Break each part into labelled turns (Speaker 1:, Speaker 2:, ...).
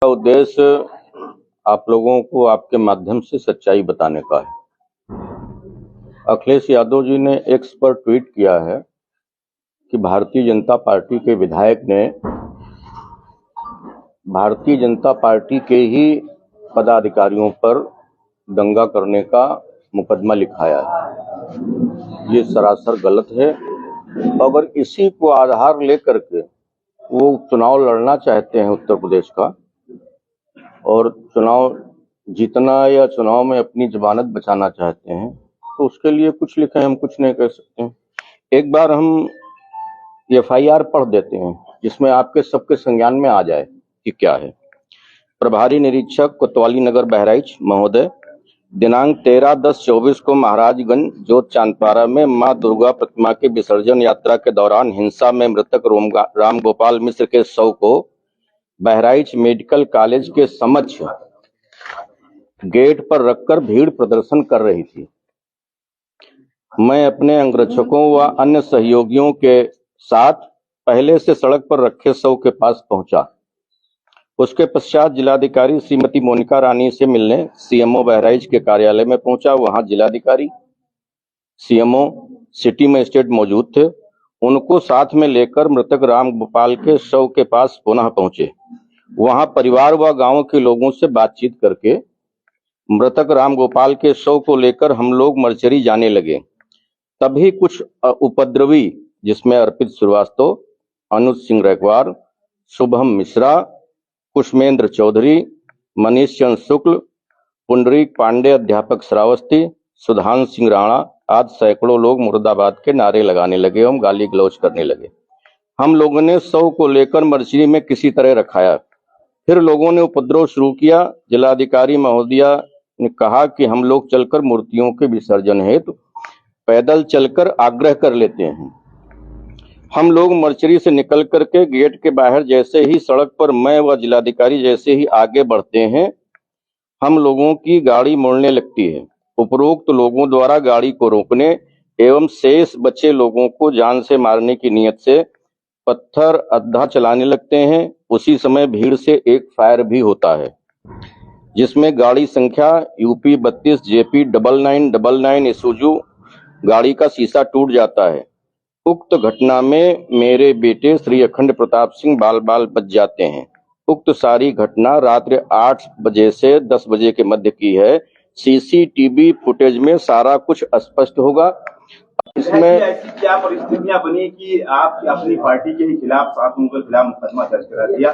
Speaker 1: का उद्देश्य आप लोगों को आपके माध्यम से सच्चाई बताने का है। अखिलेश यादव जी ने एक्स पर ट्वीट किया है कि भारतीय जनता पार्टी के विधायक ने भारतीय जनता पार्टी के ही पदाधिकारियों पर दंगा करने का मुकदमा लिखाया है। ये सरासर गलत है। अगर इसी को आधार लेकर के वो चुनाव लड़ना चाहते हैं उत्तर प्रदेश का और चुनाव जीतना या चुनाव में अपनी जमानत बचाना चाहते हैं तो उसके लिए कुछ लिखे, हम कुछ नहीं कह सकते हैं। एक बार हम FIR पढ़ देते हैं जिसमें आपके सबके संज्ञान में आ जाए कि क्या है। प्रभारी निरीक्षक कोतवाली नगर बहराइच महोदय, दिनांक 13/10/24 को महाराजगंज जोत चांदपारा में मां दुर्गा प्रतिमा के विसर्जन यात्रा के दौरान हिंसा में मृतक राम गोपाल मिश्र के शव को बहराइच मेडिकल कॉलेज के समक्ष गेट पर रखकर भीड़ प्रदर्शन कर रही थी। मैं अपने अंगरक्षकों व अन्य सहयोगियों के साथ पहले से सड़क पर रखे शव के पास पहुंचा। उसके पश्चात जिलाधिकारी श्रीमती मोनिका रानी से मिलने CMO बहराइच के कार्यालय में पहुंचा। वहां जिलाधिकारी, CMO, सिटी मजिस्ट्रेट मौजूद थे। उनको साथ में लेकर मृतक राम गोपाल के शव के पास पुनः पहुंचे। वहां परिवार व गांव के लोगों से बातचीत करके मृतक राम गोपाल के शव को लेकर हम लोग मर्चरी जाने लगे। तभी कुछ उपद्रवी, जिसमें अर्पित श्रीवास्तव, अनुज सिंह रैकवार, शुभम मिश्रा, कुशमेंद्र चौधरी, मनीष चंद्र शुक्ल, पुंडरीक पांडे, अध्यापक श्रावस्ती, सुधांशु सिंह राणा आदि सैकड़ों लोग मुर्दाबाद के नारे लगाने लगे एवं गाली गलौज करने लगे। हम लोगों ने शव को लेकर मर्चरी में किसी तरह रखाया। फिर लोगों ने उपद्रव शुरू किया। जिलाधिकारी महोदया ने कहा कि हम लोग चलकर मूर्तियों के विसर्जन हेतु पैदल चलकर आग्रह कर लेते हैं। हम लोग मर्चरी से निकल करके गेट के बाहर जैसे ही सड़क पर मैं व जिलाधिकारी जैसे ही आगे बढ़ते हैं, हम लोगों की गाड़ी मुड़ने लगती है। उपरोक्त लोगों द्वारा गाड़ी को रोकने एवं शेष बचे लोगों को जान से मारने की नीयत से पत्थर अद्धा चलाने लगते हैं। उसी समय भीड़ से एक फायर भी होता है जिसमें गाड़ी संख्या UP 32 JP 9999 इसुजू गाड़ी का शीशा टूट जाता है। उक्त घटना में मेरे बेटे श्री अखंड प्रताप सिंह बाल बच जाते हैं। उक्त सारी घटना रात्रि 8 बजे से 10 बजे के मध्य की है। CCTV फुटेज में सारा कुछ स्पष्ट होगा।
Speaker 2: इसमें ऐसी क्या परिस्थितियां बनी कि आप अपनी पार्टी के खिलाफ 7 लोगों के खिलाफ मुकदमा दर्ज करा दिया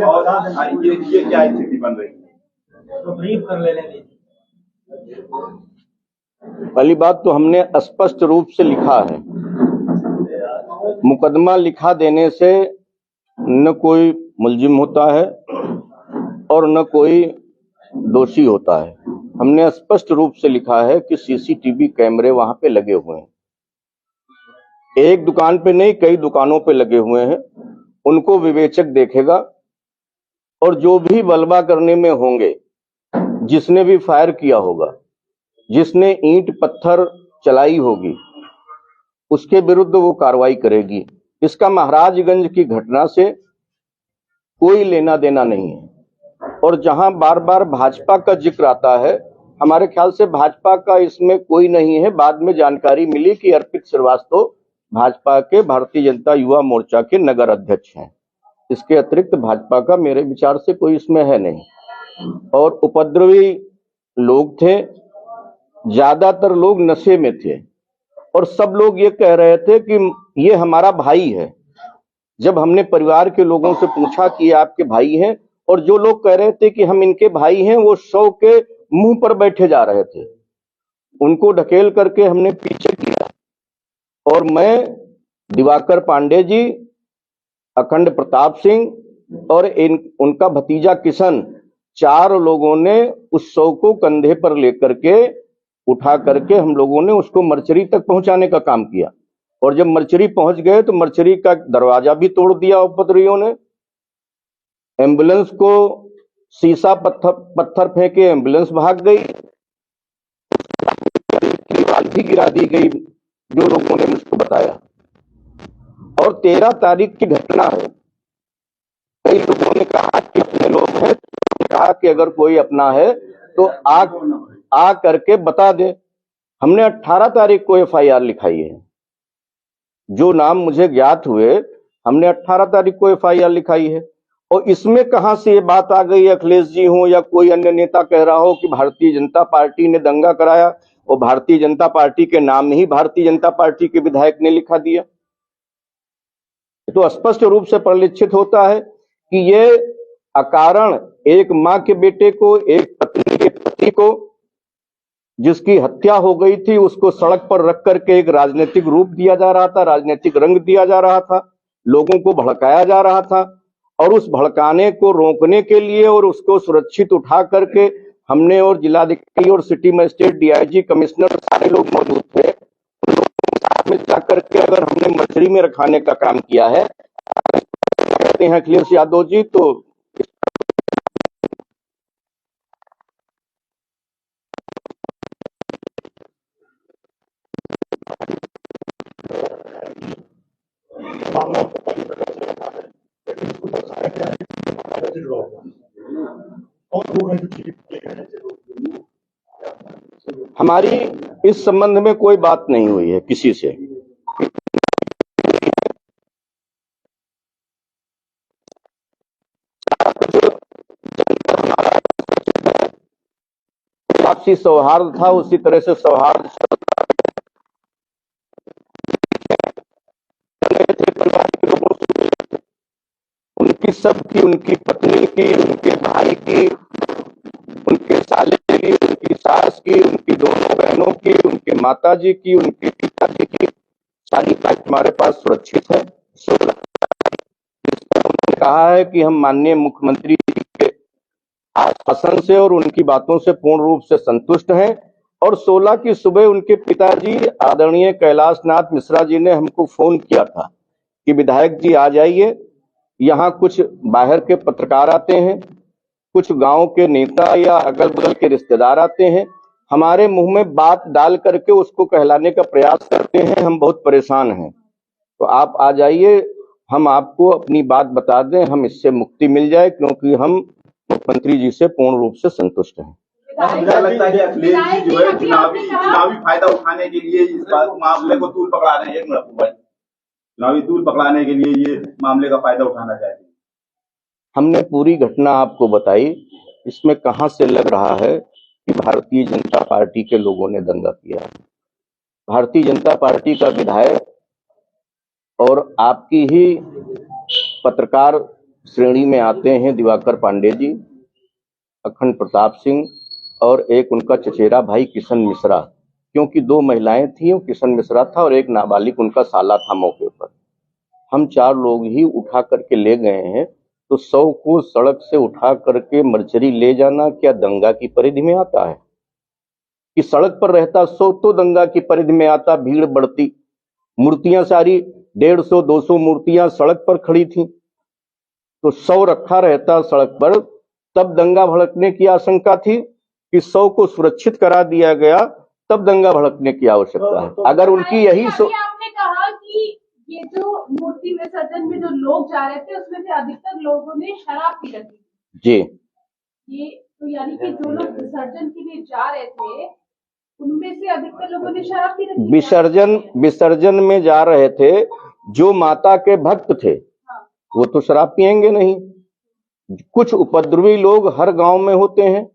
Speaker 2: और ये क्या स्थिति बन रही है, तो ब्रीफ कर ले लेंगे।
Speaker 1: पहली बात तो हमने स्पष्ट रूप से लिखा है। मुकदमा लिखा देने से न कोई मुलजिम होता है और न कोई दोषी होता है। हमने स्पष्ट रूप से लिखा है कि CCTV कैमरे वहां पे लगे हुए हैं। एक दुकान पे नहीं, कई दुकानों पे लगे हुए हैं। उनको विवेचक देखेगा और जो भी बलवा करने में होंगे, जिसने भी फायर किया होगा, जिसने ईंट पत्थर चलाई होगी, उसके विरुद्ध वो कार्रवाई करेगी। इसका महाराजगंज की घटना से कोई लेना देना नहीं है। और जहां बार बार भाजपा का जिक्र आता है, हमारे ख्याल से भाजपा का इसमें कोई नहीं है। बाद में जानकारी मिली कि अर्पित श्रीवास्तव भाजपा के भारतीय जनता युवा मोर्चा के नगर अध्यक्ष हैं। इसके अतिरिक्त भाजपा का मेरे विचार से कोई इसमें है नहीं। और उपद्रवी लोग थे, ज्यादातर लोग नशे में थे और सब लोग ये कह रहे थे कि ये हमारा भाई है। जब हमने परिवार के लोगों से पूछा कि आपके भाई हैं, और जो लोग कह रहे थे कि हम इनके भाई हैं, वो शव के मुंह पर बैठे जा रहे थे। उनको ढकेल करके हमने पीछे किया और मैं, दिवाकर पांडे जी, अखंड प्रताप सिंह और उनका भतीजा किशन, 4 लोगों ने उस शव को कंधे पर लेकर के उठा करके हम लोगों ने उसको मर्चरी तक पहुंचाने का काम किया। और जब मर्चरी पहुंच गए तो मर्चरी का दरवाजा भी तोड़ दिया उपद्रवियों ने। एम्बुलेंस को शीशा पत्थर फेंके, एम्बुलेंस भाग गई। दीवार भी गिरा दी गई, जो लोगों ने मुझको बताया। और 13 तारीख की घटना है। कई लोगों ने कहा कि अपने लोग हैं था कि अगर कोई अपना है तो आ करके बता दे। हमने 18 तारीख को एफआईआर लिखाई है, जो नाम मुझे ज्ञात हुए हमने 18 तारीख को एफआईआर लिखाई है। और इसमें कहां से ये बात आ गई, अखिलेश जी हो या कोई अन्य नेता कह रहा हो कि भारतीय जनता पार्टी ने दंगा कराया, और भारतीय जनता पार्टी के नाम ही भारतीय जनता पार्टी के विधायक ने लिखा दिया। तो स्पष्ट रूप से परिलक्षित होता है कि ये अकारण एक मां के बेटे को, एक पत्नी के पति को, जिसकी हत्या हो गई थी, उसको सड़क पर रख करके एक राजनीतिक रूप दिया जा रहा था, राजनीतिक रंग दिया जा रहा था, लोगों को भड़काया जा रहा था। और उस भड़काने को रोकने के लिए और उसको सुरक्षित उठा करके हमने और जिलाधिकारी और सिटी मजिस्ट्रेट, डीआईजी, कमिश्नर सारे लोग मौजूद थे। उन लोगों के साथ में जाकर के अगर हमने मछली में रखाने का काम किया है, कहते हैं अखिलेश यादव जी, तो हमारी इस संबंध में कोई बात नहीं हुई है किसी से। आपसी सौहार्द था, उसी तरह से सौहार्द परिवार के लोगों से, उनकी सबकी, उनकी पत्नी की, उनके भाई की, उनके साले की, उनकी सास की, उनकी दोनों बहनों की, उनके माताजी की, उनके पिताजी की सारी बात हमारे पास सुरक्षित है। उन्होंने कहा है कि हम माननीय मुख्यमंत्री जी के आश्वासन से और उनकी बातों से पूर्ण रूप से संतुष्ट हैं। और 16 की सुबह उनके पिताजी आदरणीय कैलाश नाथ मिश्रा जी ने हमको फोन किया था कि विधायक जी आ जाइए, यहाँ कुछ बाहर के पत्रकार आते हैं, कुछ गांव के नेता या अगल बगल के रिश्तेदार आते हैं, हमारे मुंह में बात डाल करके उसको कहलाने का प्रयास करते हैं, हम बहुत परेशान हैं, तो आप आ जाइए, हम आपको अपनी बात बता दें, हम इससे मुक्ति मिल जाए, क्योंकि हम मुख्यमंत्री जी से पूर्ण रूप से संतुष्ट हैं।
Speaker 2: मुझे लगता है कि अखिलेश जी जो है चुनावी फायदा उठाने के लिए इस मामले को तूल पकड़ा रहे हैं। एक मिनट भाई, चुनावी तूल पकड़ाने के लिए ये मामले का फायदा उठाना चाहते हैं।
Speaker 1: हमने पूरी घटना आपको बताई, इसमें कहां से लग रहा है कि भारतीय जनता पार्टी के लोगों ने दंगा किया है। भारतीय जनता पार्टी का विधायक और आपकी ही पत्रकार श्रेणी में आते हैं दिवाकर पांडे जी, अखंड प्रताप सिंह और एक उनका चचेरा भाई किशन मिश्रा, क्योंकि 2 महिलाएं थी, किशन मिश्रा था और एक नाबालिग उनका साला था मौके पर। हम 4 लोग ही उठा करके ले गए हैं। तो 100 को सड़क से उठा करके मर्चरी ले जाना क्या दंगा की परिधि में आता है? कि सड़क पर रहता 100 तो दंगा की परिधि में आता, भीड़ बढ़ती, मूर्तियां सारी 150-200 मूर्तियां सड़क पर खड़ी थी, तो 100 रखा रहता सड़क पर, तब दंगा भड़कने की आशंका थी। कि 100 को सुरक्षित करा दिया गया, तब दंगा भड़कने की आवश्यकता है। अगर उनकी यही
Speaker 3: आपने कहा कि ये जो मूर्ति विसर्जन में जो लोग जा रहे थे उसमें से अधिकतर लोगों ने शराब पी रखी
Speaker 1: जी,
Speaker 3: ये तो यानी कि जो लोग विसर्जन के लिए जा रहे थे उनमें से अधिकतर लोगों ने शराब पी रखी।
Speaker 1: विसर्जन में जा रहे थे जो माता के भक्त थे, वो तो शराब पिएंगे नहीं। कुछ उपद्रवी लोग हर गांव में होते हैं,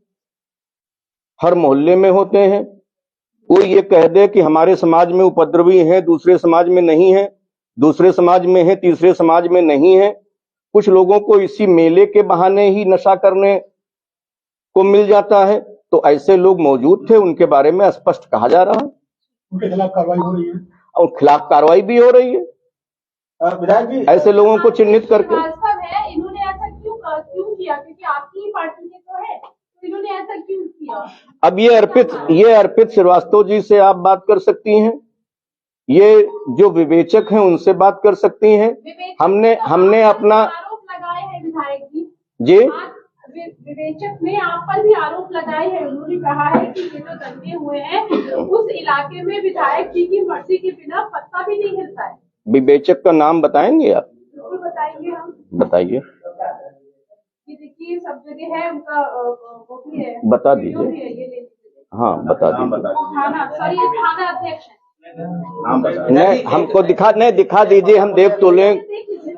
Speaker 1: हर मोहल्ले में होते हैं। कोई ये कह दे कि हमारे समाज में उपद्रवी हैं, दूसरे समाज में नहीं है, दूसरे समाज में है, तीसरे समाज में नहीं है। कुछ लोगों को इसी मेले के बहाने ही नशा करने को मिल जाता है, तो ऐसे लोग मौजूद थे, उनके बारे में स्पष्ट कहा जा रहा है,
Speaker 4: उनके खिलाफ कार्रवाई हो रही है
Speaker 1: और खिलाफ कार्रवाई भी हो रही है
Speaker 4: विधायक जी।
Speaker 1: ऐसे लोगों को चिन्हित करके।
Speaker 3: इन्होंने ऐसा क्यों किया? क्योंकि आपकी ही पार्टी के तो है, तो इन्होंने ऐसा क्यों किया?
Speaker 1: अब ये अर्पित श्रीवास्तव जी से आप बात कर सकती हैं, ये जो विवेचक हैं उनसे बात कर सकती हैं। हमने अपना
Speaker 3: आरोप लगाए हैं विधायक
Speaker 1: जी,
Speaker 3: विवेचक ने आप पर भी आरोप लगाए हैं। उन्होंने कहा है कि ये जो दंगे हुए हैं उस इलाके में विधायक जी की मर्जी के बिना पत्ता भी नहीं हिलता है। विवेचक
Speaker 1: का नाम बताएंगे आप?
Speaker 3: बिल्कुल बताएंगे हम।
Speaker 1: बताइए।
Speaker 3: ये देखिए सब जगह है उनका वो भी है,
Speaker 1: बता
Speaker 3: वीडियो
Speaker 1: दीजिए।
Speaker 3: भी है, ये ले लीजिए।
Speaker 1: हाँ बता
Speaker 2: नाम
Speaker 1: दीजिए।
Speaker 2: बता दीजिए।
Speaker 3: थाना, सॉरी ये थाना अध्यक्ष है।
Speaker 2: नाम बता दीजिए।
Speaker 1: नहीं हमको दिखा दीजिए, हम देख तो लें।
Speaker 3: देख लीजिए।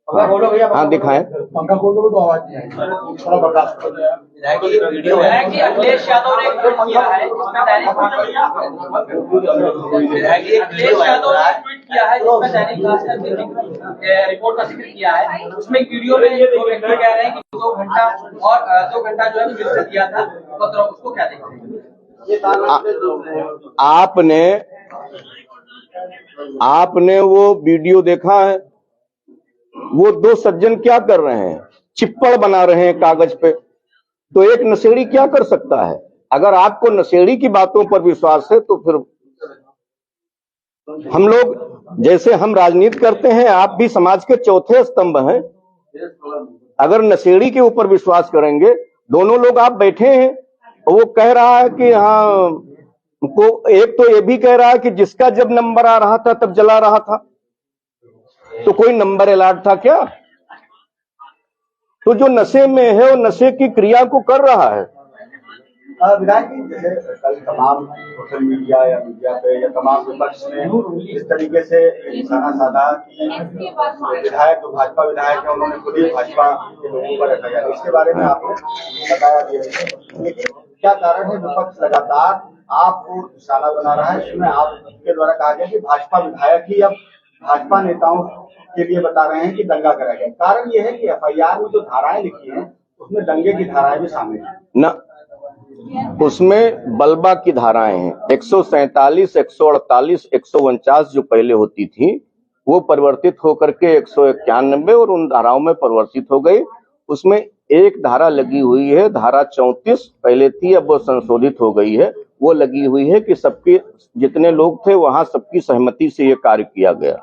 Speaker 4: बोलो भैया,
Speaker 1: हाँ दिखाएं।
Speaker 4: पंखा खोल दो तो आवाज नहीं आएगी, थोड़ा बर्दाश्त करो।
Speaker 5: वीडियो है कि अखिलेश यादव ने एक ट्वीट किया है जिसमें दैनिक अखिलेश यादव ने एक ट्वीट किया है जिसमें दैनिक भास्कर की रिपोर्ट का जिक्र किया है। उसमें एक वीडियो में दो व्यक्ति कह रहे हैं कि 2 घंटा और 2 घंटा जो है पुलिस ने दिया था, तो उसको क्या देखते हैं?
Speaker 1: आपने वो वीडियो देखा है? वो 2 सज्जन क्या कर रहे हैं? चिप्पड़ बना रहे हैं कागज पे। तो एक नशेड़ी क्या कर सकता है? अगर आपको नशेड़ी की बातों पर विश्वास है तो फिर हम लोग, जैसे हम राजनीति करते हैं, आप भी समाज के चौथे स्तंभ हैं। अगर नशेड़ी के ऊपर विश्वास करेंगे, दोनों लोग आप बैठे हैं, वो कह रहा है कि हाँ को, एक तो ये भी कह रहा है कि जिसका जब नंबर आ रहा था तब जला रहा था, तो कोई नंबर अलॉट था क्या? तो जो नशे में है वो नशे की क्रिया को कर रहा है।
Speaker 4: विधायक जी, जैसे कल तमाम सोशल मीडिया या मीडिया पे या तमाम विपक्ष ने इस तरीके से निशाना साधा कि विधायक जो भाजपा विधायक है उन्होंने खुद ही भाजपा के लोगों पर रखा गया, इसके बारे में आपने बताया भी है, लेकिन क्या कारण है विपक्ष लगातार आपको निशाना बना रहा है? इसमें आपके द्वारा कहा गया कि भाजपा विधायक ही अब भाजपा नेताओं के लिए बता रहे हैं कि दंगा करा गया। कारण यह है कि FIR में जो धाराएं लिखी हैं उसमें दंगे की धाराएं भी शामिल हैं
Speaker 1: न, उसमें बलबा की धाराएं हैं। 147, 148, 149 जो पहले होती थी वो परिवर्तित होकर के 191 और उन धाराओं में परिवर्तित हो गई। उसमें एक धारा लगी हुई है, धारा 34 पहले थी, अब वो संशोधित हो गई है। वो लगी हुई है कि सबके जितने लोग थे वहां सबकी सहमति से ये कार्य किया गया,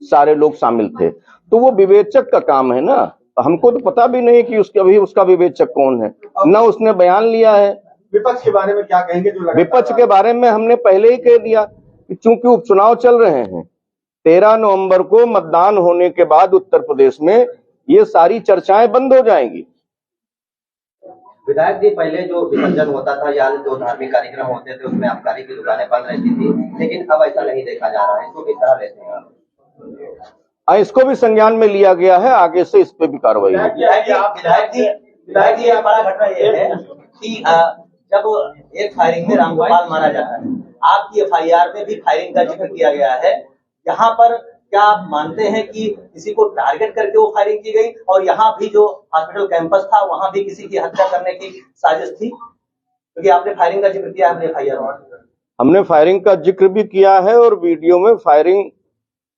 Speaker 1: सारे लोग शामिल थे। तो वो विवेचक का काम है ना, हमको तो पता भी नहीं कि उसका विवेचक कौन है, ना उसने बयान लिया है।
Speaker 4: विपक्ष के बारे में क्या कहेंगे? जो
Speaker 1: विपक्ष के बारे में हमने पहले ही कह दिया कि चूंकि उपचुनाव चल रहे हैं, 13 नवंबर को मतदान होने के बाद उत्तर प्रदेश में ये सारी चर्चाएं बंद हो जाएंगी।
Speaker 5: विधायक जी, पहले जो विसर्जन होता था या जो धार्मिक कार्यक्रम होते थे उसमें आबकारी की दुकानें बंद रहती थी, लेकिन अब ऐसा नहीं देखा जा रहा है, इसको किस तरह लेते हैं आप?
Speaker 1: इसको भी संज्ञान में लिया गया है, आगे से इस पे भी कार्रवाई होगी।
Speaker 5: विधायक जी बड़ा घटना ये है कि जब एक फायरिंग में रामगोपाल मारा जाता है, आपकी FIR में भी फायरिंग का जिक्र किया गया है। यहाँ पर क्या आप मानते हैं कि किसी को टारगेट करके वो फायरिंग की गई, और यहाँ भी जो हॉस्पिटल कैंपस था वहां भी किसी की हत्या करने की साजिश थी? क्योंकि आपने फायरिंग का जिक्र किया है FIR में।
Speaker 1: हमने फायरिंग का जिक्र भी किया है और वीडियो में फायरिंग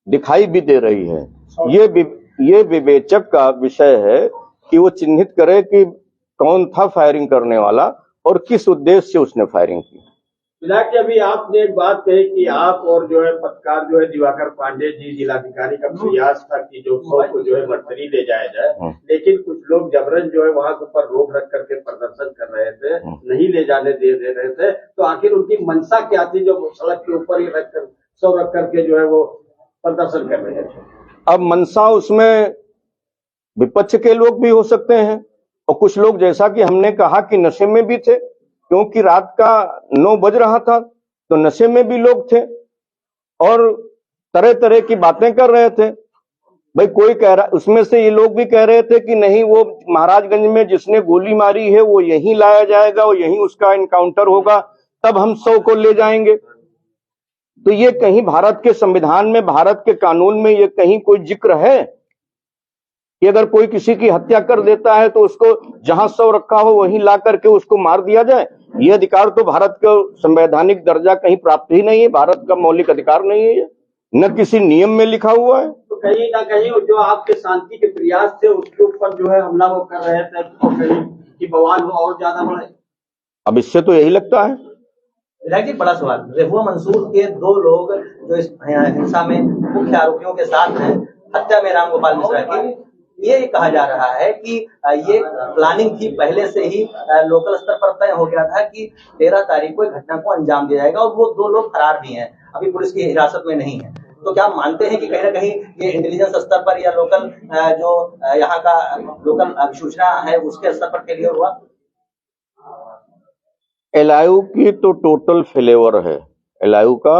Speaker 1: दिखाई भी दे रही है। ये विवेचक का विषय है कि वो चिन्हित करे कि कौन था फायरिंग करने वाला और किस उद्देश्य से उसने फायरिंग की।
Speaker 6: विधायक जी, अभी आपने एक बात कही कि आप और जो है पत्रकार जो है दिवाकर पांडे जी, जिलाधिकारी का प्रयास था कि जो 100 को जो है बढ़तरी ले जाया जाए, लेकिन कुछ लोग जबरन जो है वहां के ऊपर रोक रख करके प्रदर्शन कर रहे थे, नहीं ले जाने दे रहे थे। तो आखिर उनकी मंशा क्या थी जो सड़क के ऊपर ही रखकर 100 रख करके जो है वो प्रदर्शन कर रहे थे?
Speaker 1: अब मंशा उसमें विपक्ष के लोग भी हो सकते हैं और कुछ लोग, जैसा कि हमने कहा, कि नशे में भी थे, क्योंकि रात का 9 बज रहा था, तो नशे में भी लोग थे और तरह तरह की बातें कर रहे थे। भाई कोई कह रहा, उसमें से ये लोग भी कह रहे थे कि नहीं, वो महाराजगंज में जिसने गोली मारी है वो यहीं लाया जाएगा, वो यहीं उसका एनकाउंटर होगा, तब हम 100 को ले जाएंगे। तो ये कहीं भारत के संविधान में, भारत के कानून में ये कहीं कोई जिक्र है कि अगर कोई किसी की हत्या कर देता है तो उसको जहां 100 रखा हो वहीं ला करके उसको मार दिया जाए? ये अधिकार तो भारत का संवैधानिक दर्जा कहीं प्राप्त ही नहीं है, भारत का मौलिक अधिकार नहीं है, न किसी नियम में लिखा हुआ है।
Speaker 6: तो कहीं ना कहीं जो आपके शांति के प्रयास थे उसके ऊपर जो है हमला वो कर रहे थे, तो कहीं की बवाल हो और ज्यादा बढ़े।
Speaker 1: अब इससे तो यही लगता है।
Speaker 5: विधायक जी, बड़ा सवाल, रेहुआ मंसूर के 2 लोग जो इस हिंसा में मुख्य आरोपियों के साथ हैं, हत्या में रामगोपाल मिश्रा की, ये कहा जा रहा है कि ये प्लानिंग थी, पहले से ही लोकल स्तर पर तय हो गया था कि 13 तारीख को घटना को अंजाम दिया जाएगा, और वो 2 लोग फरार भी हैं, अभी पुलिस की हिरासत में नहीं है। तो क्या आप मानते हैं कि कहीं ना कहीं ये इंटेलिजेंस स्तर पर या लोकल जो यहाँ का लोकल सूचना है उसके स्तर पर फेलियर हुआ?
Speaker 1: एलआईयू की तो टोटल फेलेवर है, एलआईयू का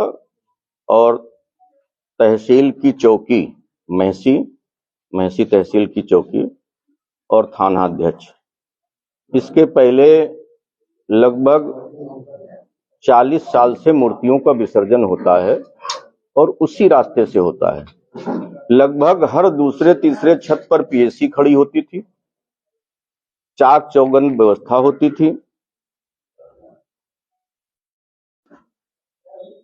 Speaker 1: और तहसील की चौकी महसी तहसील की चौकी और थाना अध्यक्ष, इसके पहले लगभग 40 साल से मूर्तियों का विसर्जन होता है और उसी रास्ते से होता है। लगभग हर दूसरे तीसरे छत पर पीएसी खड़ी होती थी, चाक चौबंद व्यवस्था होती थी।